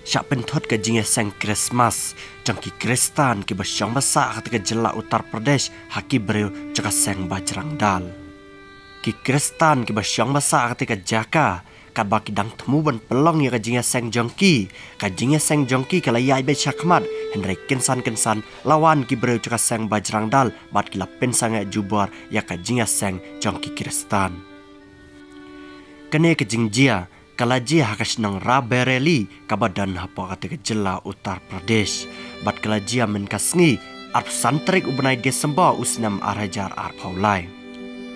Syak pentot ke jinge seng Christmas jangki Kristan ki basyang basa ketika jela Uttar Pradesh haki breu jaka seng Bajrang Dal. Ki Kristan ki basyang basa ketika jaka ka baki dang temu ban pelong ya ka jinge seng jongki kala yai be syakmat Henry kensan lawan ki breu jaka seng Bajrang Dal bat kila pensanga jubar ya ka jinge seng jongki Kristan. Kene ke jingjia kala jia hakas nang rabereli kabadan hapa ketika jela Uttar Pradesh bat kala jia menkasngi arp santrik ubnai Desember usnam arajar arpaulai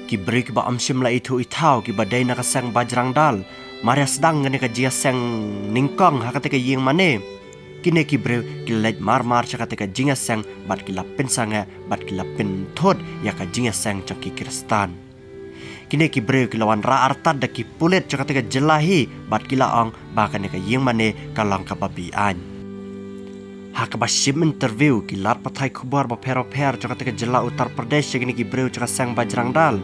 ki beri ba amsim la itu itau ki badai na kasang Bajrang Dal maria sedang ngene ka jia seng ningkong hakate ka ying mane kine ki beri ki lej mar chakate ka jinga seng bat ki lapin sanga bat ki lapin thod ya ka jinga seng chaki Kristan. Kini ki breu ki lawan ra artat da ki pulet cakate ka jelahi bat kila ang bahkan ka yeng mane kalang ka babian. Ha ka basim interview ki lat patai khubar ba per cakate ka jela Uttar Pradesh kini ki breu caka sang Bajrang Dal.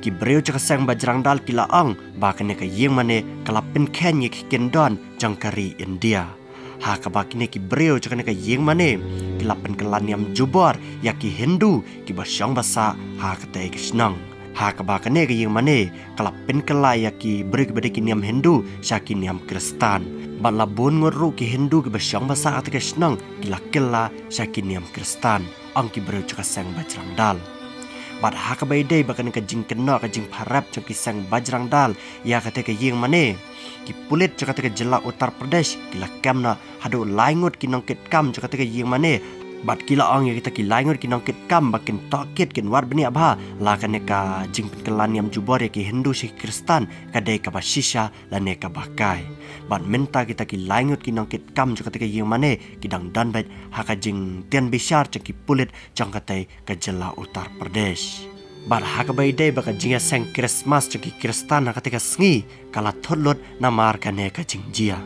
Ki breu caka sang Bajrang Dal kila ang bahkan ka yeng mane kalapin ken ye ki kendon jangkari India. Ha ka bakine ki breu caka ka yeng mane kilapin kelaniam jubar ya ki Hindu ki basyang basa ha ka tai kisnang. Ha kabakane ke yang mane kalapin kelaya ki beri kepada ki niam Hindu syaki niam Kristan bat labun ngoru ki Hindu ki basyang basa atika senang kila kila syaki niam Kristan ang ki beri caka sang Bajrang Dal bat ha kabaidai bakan ka jing kena ka jing parap caki sang Bajrang Dal ya kata ke yang mane ki pulit caka ka jela Uttar Pradesh kila kamna hadu laingot ki nongkit kam caka ka yang mane bat kila ang ya kita ki laingot ki nongkit kam bakin tokit kin war beni abha la kan ka jing penkelan yam jubor ya ki Hindu si Kristan kadai ka basisha la ne ka bakai bat menta kita ki laingot ki nongkit kam juga ketika yang mane kidang dan bait haka jing tian besar caki pulit jang katai ka jela Uttar Pradesh bat haka baidai baka jinga seng Christmas caki Kristan haka ketika sengi kala thodlot namar kane ka jing jia